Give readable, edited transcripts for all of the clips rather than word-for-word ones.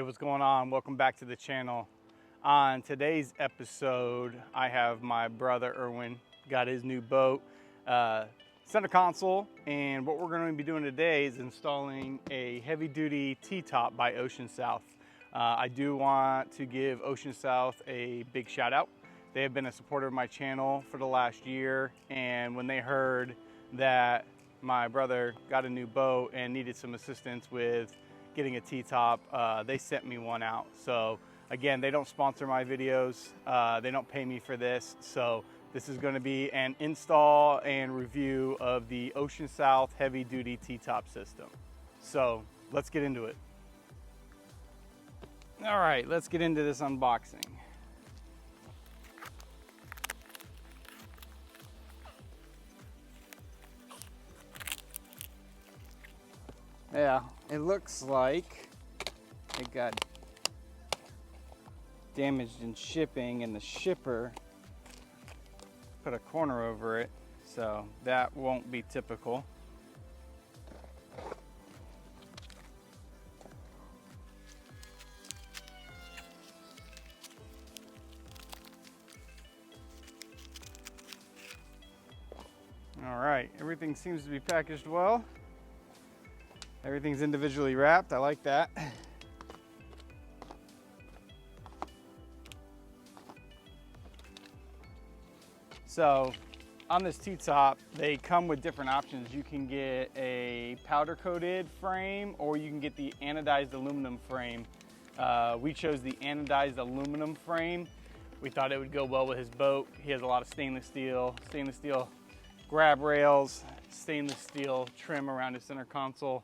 what's going on? Welcome back to the channel. On today's episode, I have my brother Erwin, got his new boat, center console, and what we're going to be doing today is installing a heavy-duty T-top by OceanSouth. I do want to give OceanSouth a big shout out. They have been a supporter of my channel for the last year, and when they heard that my brother got a new boat and needed some assistance with getting a T-top, they sent me one out. So again, they don't sponsor my videos, they don't pay me for this, so this is going to be an install and review of the OceanSouth heavy duty T-top system. So let's get into it. All right, let's get into this unboxing. Yeah, it looks like it got damaged in shipping and the shipper put a corner over it, so that won't be typical. All right, everything seems to be packaged well. Everything's individually wrapped. I like that. So on this T-top, they come with different options. You can get a powder coated frame or you can get the anodized aluminum frame. We chose the anodized aluminum frame. We thought it would go well with his boat. He has a lot of stainless steel grab rails, stainless steel trim around his center console.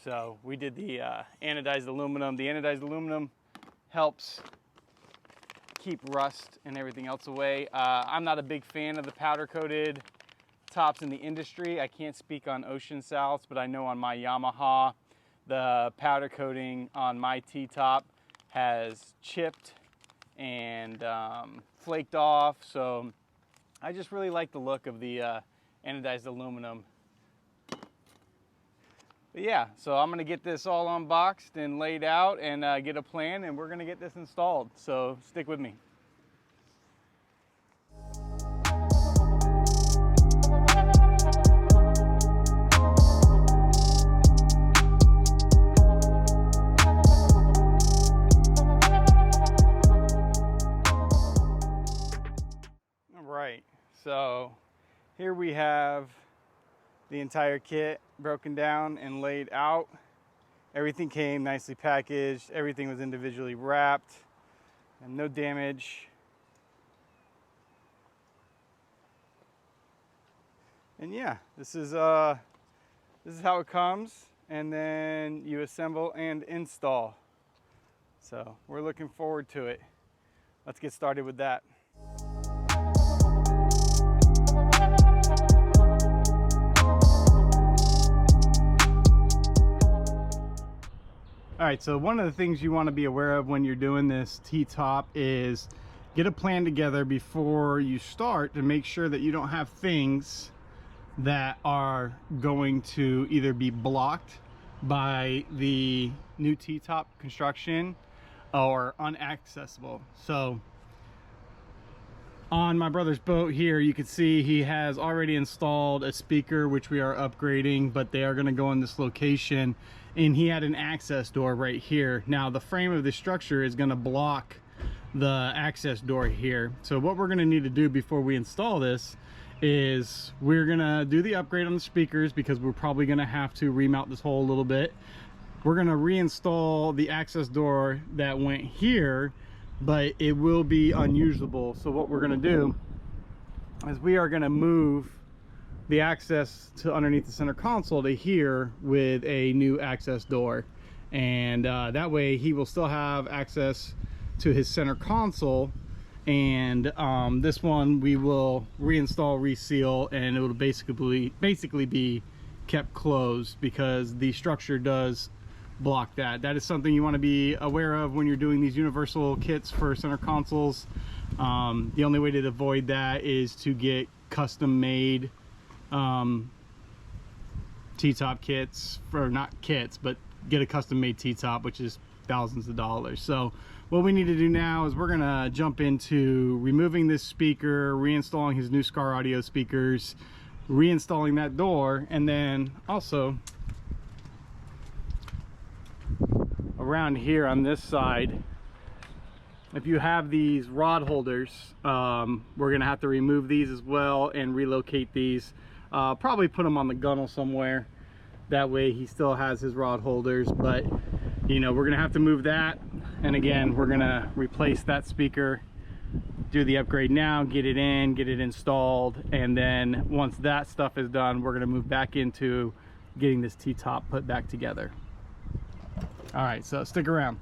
So we did the anodized aluminum. The anodized aluminum helps keep rust and everything else away. I'm not a big fan of the powder coated tops in the industry. I can't speak on OceanSouth's, but I know on my Yamaha, the powder coating on my T-top has chipped and flaked off. So I just really like the look of the anodized aluminum. But yeah, so I'm gonna get this all unboxed and laid out and get a plan, and we're gonna get this installed. So stick with me. All right, so here we have the entire kit broken down and laid out. Everything came nicely packaged. Everything was individually wrapped and no damage. And yeah, this is how it comes, and then you assemble and install. So we're looking forward to it. Let's get started with that. All right, so one of the things you want to be aware of when you're doing this T-top is get a plan together before you start to make sure that you don't have things that are going to either be blocked by the new T-top construction or unaccessible. So on my brother's boat here, you can see he has already installed a speaker, which we are upgrading, but they are going to go in this location, and he had an access door right here. Now the frame of the structure is going to block the access door here. So what we're going to need to do before we install this is we're going to do the upgrade on the speakers, because we're probably going to have to remount this hole a little bit. We're going to reinstall the access door that went here, but it will be unusable. So what we're going to do is we are going to move the access to underneath the center console to here with a new access door, and that way he will still have access to his center console. And this one we will reinstall, reseal, and it will basically be kept closed, because the structure does block that. That is something you want to be aware of when you're doing these universal kits for center consoles. The only way to avoid that is to get custom made T-top kits, or not kits, but get a custom made T-top, which is thousands of dollars. So what we need to do now is we're gonna jump into removing this speaker, reinstalling his new Scar Audio speakers, reinstalling that door, and then also around here on this side, if you have these rod holders, we're gonna have to remove these as well and relocate these. Probably put them on the gunnel somewhere. That way he still has his rod holders, but you know, we're gonna have to move that. And again, we're gonna replace that speaker, do the upgrade now, get it in, get it installed, and then once that stuff is done, we're gonna move back into getting this T-top put back together. All right, so stick around.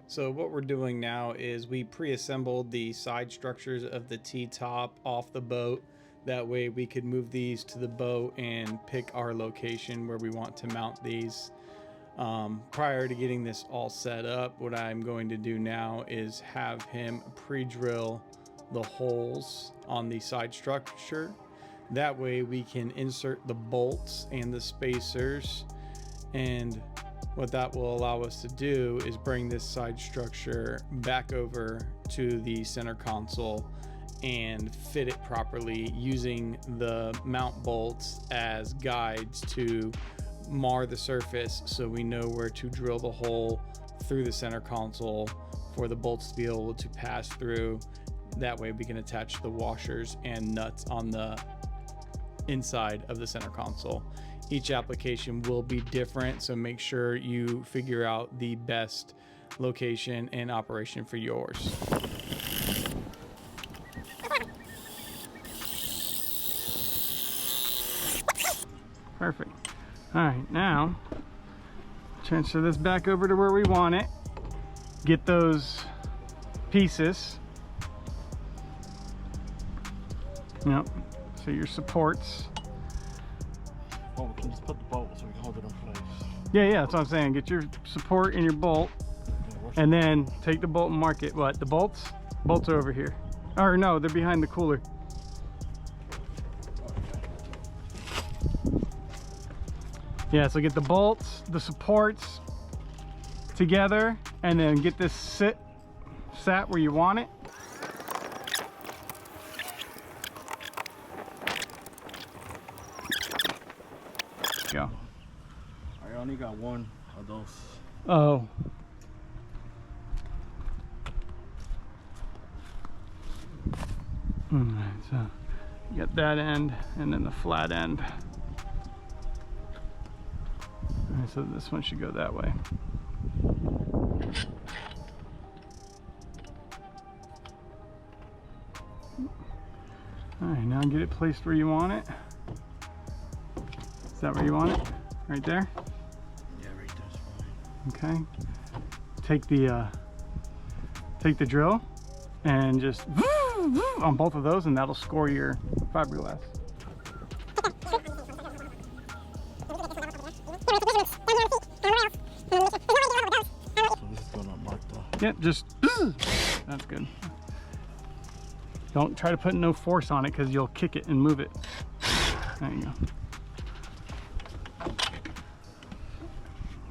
So what we're doing now is we pre-assembled the side structures of the T-top off the boat. That way we could move these to the boat and pick our location where we want to mount these. Prior to getting this all set up, what I'm going to do now is have him pre-drill the holes on the side structure. That way we can insert the bolts and the spacers, and what that will allow us to do is bring this side structure back over to the center console and fit it properly using the mount bolts as guides to mar the surface, so we know where to drill the hole through the center console for the bolts to be able to pass through. That way we can attach the washers and nuts on the inside of the center console. Each application will be different, so make sure you figure out the best location and operation for yours. Perfect. All right, now transfer this back over to where we want it. Get those pieces. Yep. So your supports. Oh, we can just put the bolt so we can hold it in place. Yeah, that's what I'm saying. Get your support and your bolt, and then take the bolt and mark it. What, the bolts? Bolts are over here. Or no, they're behind the cooler. Yeah, so get the bolts, the supports together, and then get this sat where you want it. Go. I only got one of those. Oh. Alright, so you got that end and then the flat end. Alright, so this one should go that way. Alright, now get it placed where you want it. Is that where you want it? Right there? Yeah, right there's fine. Okay. Take the drill and just on both of those, and that'll score your fiberglass. So this is going to mark the... Yep, just that's good. Don't try to put no force on it because you'll kick it and move it. There you go.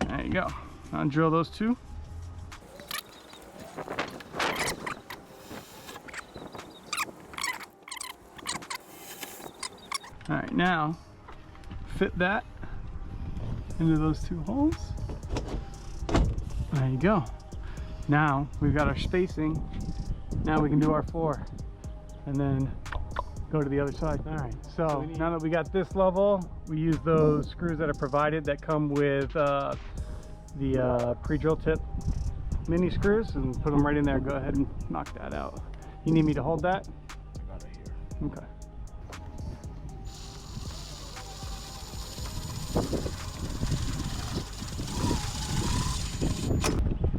There you go. Now drill those two. All right, now fit that into those two holes. There you go. Now we've got our spacing. Now we can do our floor and then go to the other side. All right, so now that we got this level, we use those screws that are provided that come with the pre-drill tip mini screws, and put them right in there. Go ahead and knock that out. You need me to hold that? I got it here. Okay.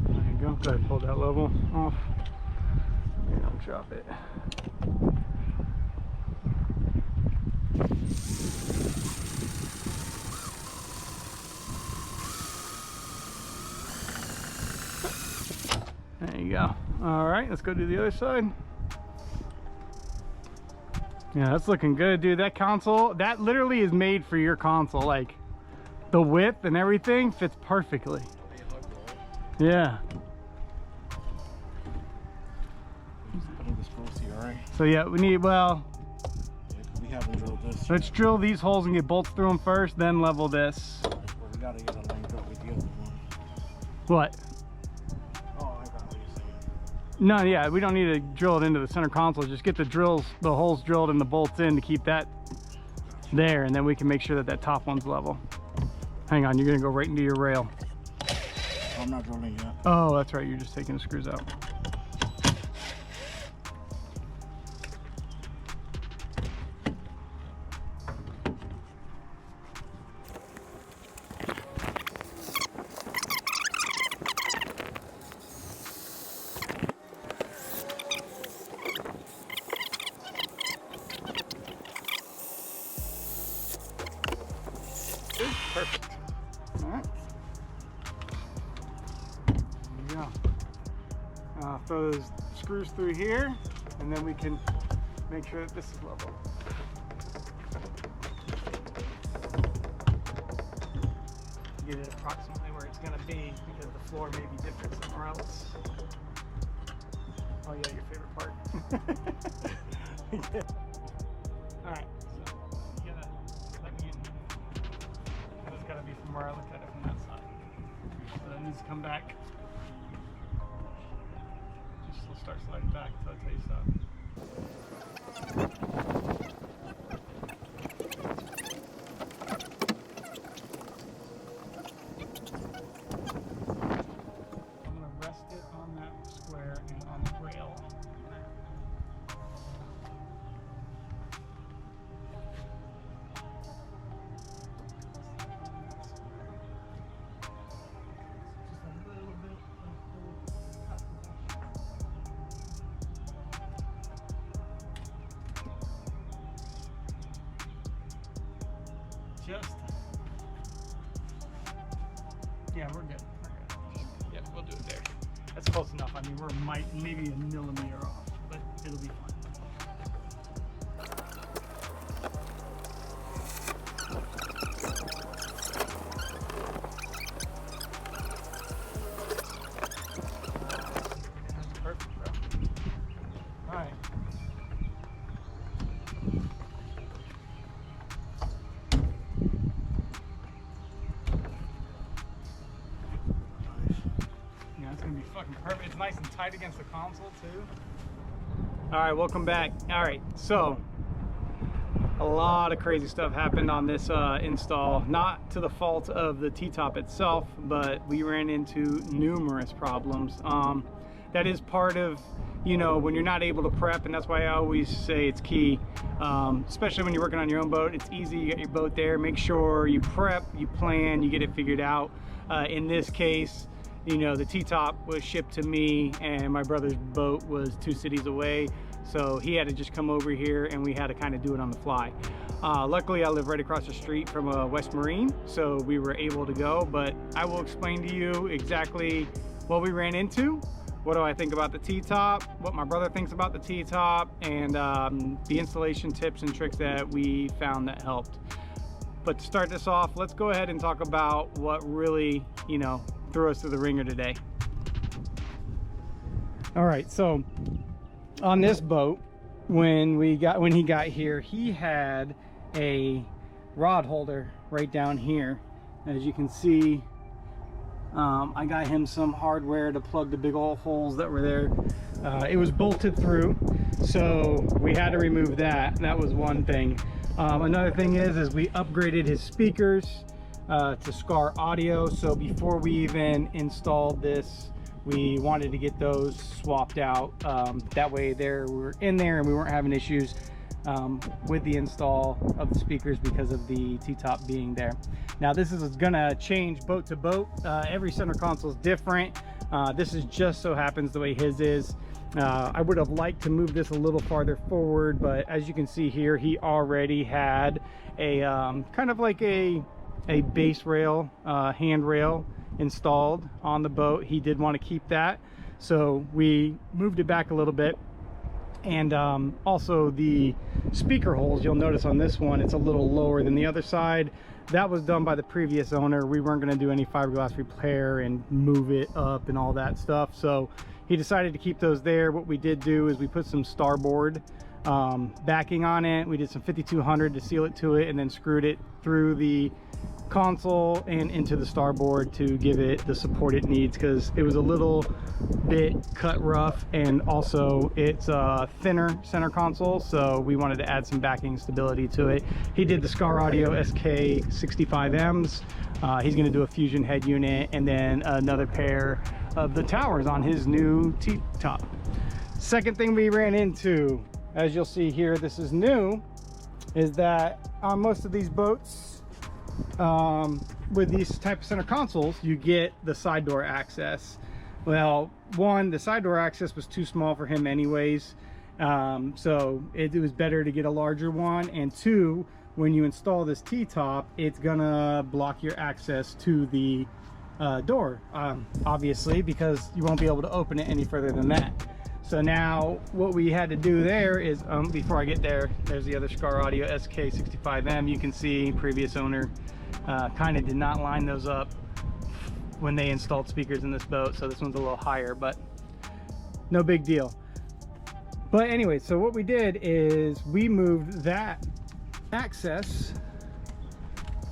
There you go. Go ahead, pull that level off. And I'll drop it. All right, let's go do the other side. Yeah, that's looking good, dude. That console, that literally is made for your console. Like, the width and everything fits perfectly. Yeah. So yeah, we need, well, yeah, we haven't drilled this. Let's drill these holes and get bolts through them first, then level this. Well, we gotta get a lined up with the other one. What? Oh, I got what you're saying. No, yeah, we don't need to drill it into the center console. Just get the holes drilled and the bolts in to keep that there, and then we can make sure that that top one's level. Hang on, you're gonna go right into your rail. I'm not drilling yet. Oh, that's right, you're just taking the screws out. Perfect. All right. There you go. Throw those screws through here, and then we can make sure that this is level. Get it approximately where it's going to be, because the floor may be different somewhere else. Oh yeah, your favorite part. Yeah. All right. Gotta be from where I look at it from that side. So that needs to come back. Just will start sliding back until I tell you stop. I'm gonna rest it on that square and on the rail. Yeah, we're good. Yeah, we'll do it there. That's close enough. I mean, we're maybe a millimeter off, but it'll be fine. That's perfect, bro. All right. Fucking perfect. It's nice and tight against the console too. All right, welcome back. All right, so a lot of crazy stuff happened on this install, not to the fault of the T-top itself, but we ran into numerous problems. That is part of, you know, when you're not able to prep, and that's why I always say it's key, especially when you're working on your own boat. It's easy, you got your boat there, make sure you prep, you plan, you get it figured out. In this case, you know, the T-top was shipped to me and my brother's boat was 2 cities away. So he had to just come over here and we had to kind of do it on the fly. Luckily, I live right across the street from a West Marine, so we were able to go, but I will explain to you exactly what we ran into, what do I think about the T-top, what my brother thinks about the T-top, and the installation tips and tricks that we found that helped. But to start this off, let's go ahead and talk about what really, you know, threw us to the ringer today. All right, so on this boat, when he got here, he had a rod holder right down here. As you can see, I got him some hardware to plug the big old holes that were there. It was bolted through, so we had to remove that. That was one thing. Another thing is we upgraded his speakers to Scar audio. So before we even installed this, we wanted to get those swapped out. That way we were in there and we weren't having issues with the install of the speakers because of the T-top being there. Now this is gonna change boat to boat. Every center console is different. This is just so happens the way his is. I would have liked to move this a little farther forward, but as you can see here, he already had a kind of like a base rail, handrail installed on the boat. He did want to keep that, So we moved it back a little bit. And also the speaker holes, you'll notice on this one, it's a little lower than the other side. That was done by the previous owner. We weren't going to do any fiberglass repair and move it up and all that stuff. So he decided to keep those there. What we did do is we put some starboard backing on it. We did some 5200 to seal it to it, and then screwed it through the console and into the starboard to give it the support it needs, because it was a little bit cut rough, and also it's a thinner center console, so we wanted to add some backing stability to it. He did the Scar Audio SK65Ms. He's going to do a fusion head unit and then another pair of the towers on his new T-top. Second thing we ran into, as you'll see here, this is new, is that on most of these boats with these type of center consoles, you get the side door access. Well, one, the side door access was too small for him anyways, so it was better to get a larger one. And two, when you install this T-top, it's gonna block your access to the door, obviously, because you won't be able to open it any further than that. So now what we had to do there is, before I get there, there's the other Scar Audio SK65M. You can see previous owner kind of did not line those up when they installed speakers in this boat. So this one's a little higher, but no big deal. But anyway, so what we did is we moved that access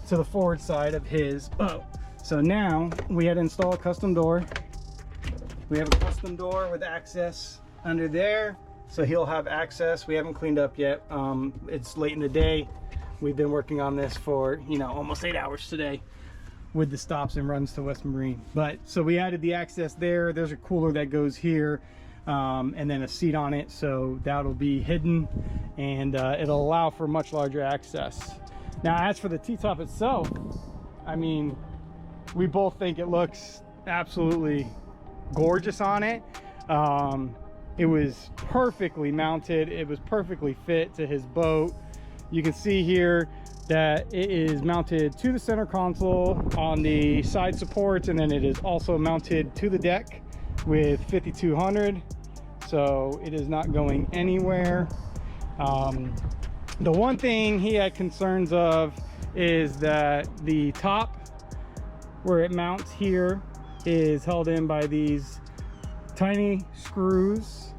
to the forward side of his boat. So now we had to install a custom door. We have a custom door with access under there, so he'll have access. We haven't cleaned up yet. It's late in the day. We've been working on this for, you know, almost 8 hours today with the stops and runs to West Marine. But so we added the access there. There's a cooler that goes here, and then a seat on it, so that'll be hidden, and it'll allow for much larger access. Now, as for the T-top itself, I mean, we both think it looks absolutely gorgeous on it. It was perfectly mounted. It was perfectly fit to his boat. You can see here that it is mounted to the center console on the side supports, and then it is also mounted to the deck with 5200, so it is not going anywhere. The one thing he had concerns of is that the top where it mounts here is held in by these tiny screws.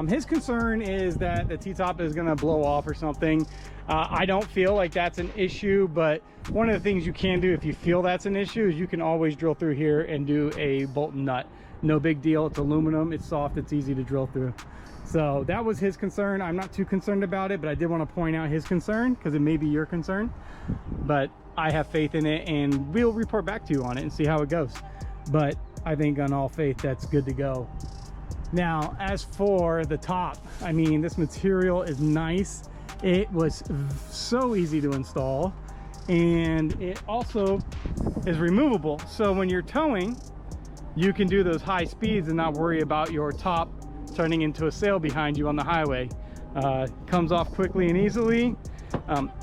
His concern is that the T-top is gonna blow off or something. I don't feel like that's an issue, but one of the things you can do if you feel that's an issue is you can always drill through here and do a bolt and nut. No big deal. It's aluminum, it's soft, it's easy to drill through. So that was his concern. I'm not too concerned about it, but I did want to point out his concern because it may be your concern. But I have faith in it, and we'll report back to you on it and see how it goes. But I think on all faith, that's good to go. Now, as for the top, I mean, this material is nice. It was so easy to install, and it also is removable. So when you're towing, you can do those high speeds and not worry about your top turning into a sail behind you on the highway. Comes off quickly and easily.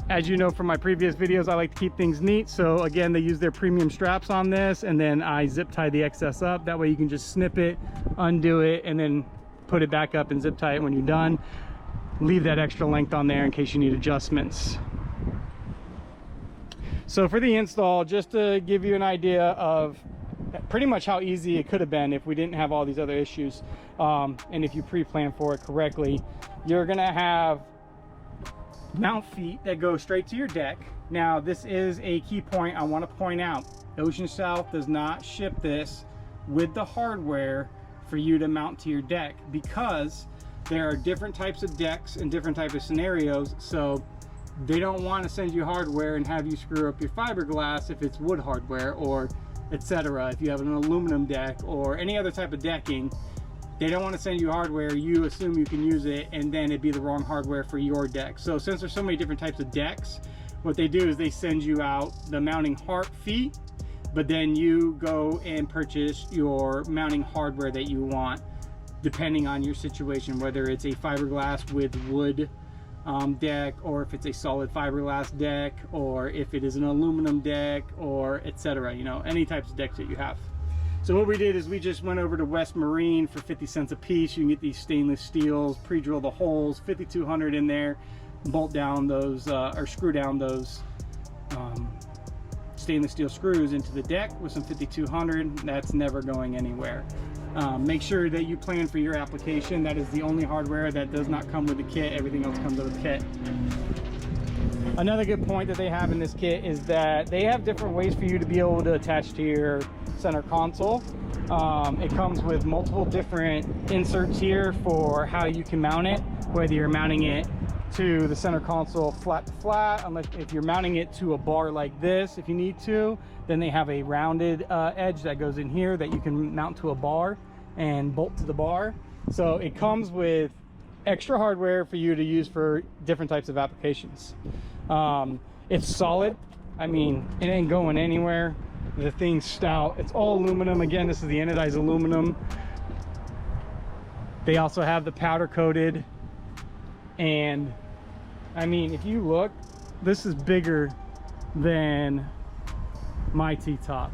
As you know from my previous videos, I like to keep things neat. So again, they use their premium straps on this, and then I zip tie the excess up. That way you can just snip it, undo it, and then put it back up and zip tie it when you're done. Leave that extra length on there in case you need adjustments. So for the install, just to give you an idea of pretty much how easy it could have been if we didn't have all these other issues, and if you pre-plan for it correctly, you're gonna have mount feet that go straight to your deck. Now, this is a key point I want to point out. Ocean South does not ship this with the hardware for you to mount to your deck, because there are different types of decks and different types of scenarios. So they don't want to send you hardware and have you screw up your fiberglass if it's wood hardware, or etc. If you have an aluminum deck or any other type of decking, they don't want to send you hardware, you assume you can use it, and then it'd be the wrong hardware for your deck. So since there's so many different types of decks, what they do is they send you out the mounting feet, but then you go and purchase your mounting hardware that you want, depending on your situation, whether it's a fiberglass with wood deck, or if it's a solid fiberglass deck, or if it is an aluminum deck, or etc. You know, any types of decks that you have. So what we did is we just went over to West Marine for 50 cents a piece. You can get these stainless steels, pre-drill the holes, 5,200 in there, bolt down those or screw down those stainless steel screws into the deck with some 5,200. That's never going anywhere. Make sure that you plan for your application. That is the only hardware that does not come with the kit. Everything else comes with the kit. Another good point that they have in this kit is that they have different ways for you to be able to attach to your center console. It comes with multiple different inserts here for how you can mount it, whether you're mounting it to the center console flat to flat, unless if you're mounting it to a bar like this, if you need to, then they have a rounded edge that goes in here that you can mount to a bar and bolt to the bar. So it comes with extra hardware for you to use for different types of applications. It's solid. I mean, it ain't going anywhere. The thing's stout. It's all aluminum. Again, this is the anodized aluminum. They also have the powder coated. And I mean, if you look, this is bigger than my T-top.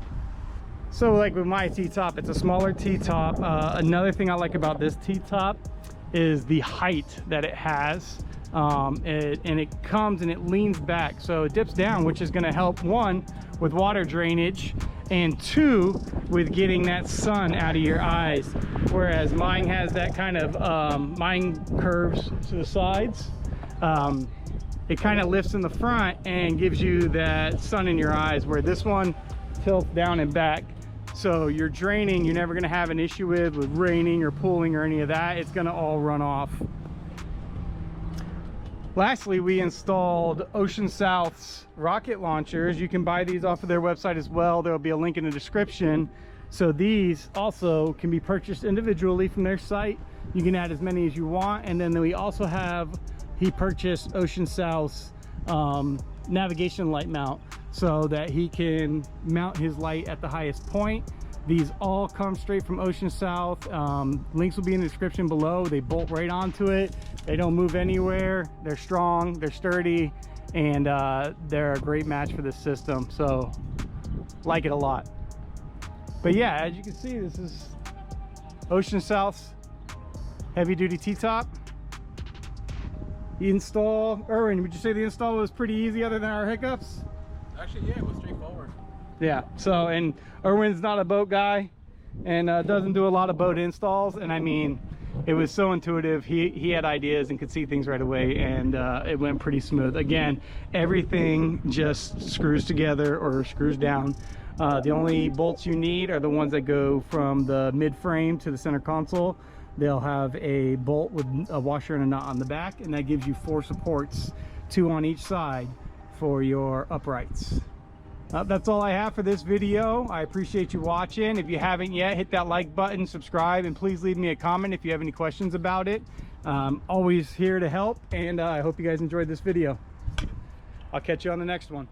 So like with my T-top, it's a smaller T-top. Another thing I like about this T-top is the height that it has. And it comes and it leans back, so it dips down, which is going to help, one, with water drainage, and two, with getting that sun out of your eyes. Whereas mine has that kind of mine curves to the sides. It kind of lifts in the front and gives you that sun in your eyes, where this one tilts down and back. So your draining, you're never going to have an issue with raining or pooling or any of that. It's going to all run off. Lastly, we installed OceanSouth's rocket launchers. You can buy these off of their website as well. There will be a link in the description. So these also can be purchased individually from their site. You can add as many as you want. And then we also have, he purchased OceanSouth's navigation light mount so that he can mount his light at the highest point. These all come straight from OceanSouth. Links will be in the description below. They bolt right onto it. They don't move anywhere. They're strong, they're sturdy, and they're a great match for this system. So, like it a lot. But yeah, as you can see, this is OceanSouth's heavy duty T-top. The install, Erwin, would you say the install was pretty easy other than our hiccups? Actually, yeah, it was straightforward. Yeah, so, and Erwin's not a boat guy and doesn't do a lot of boat installs, and I mean, it was so intuitive. He had ideas and could see things right away, and it went pretty smooth. Again, everything just screws together or screws down. The only bolts you need are the ones that go from the mid frame to the center console. They'll have a bolt with a washer and a nut on the back, and that gives you 4 supports, 2 on each side for your uprights. That's all I have for this video. I appreciate you watching. If you haven't yet, hit that like button, subscribe, and please leave me a comment if you have any questions about it. Always here to help, and I hope you guys enjoyed this video. I'll catch you on the next one.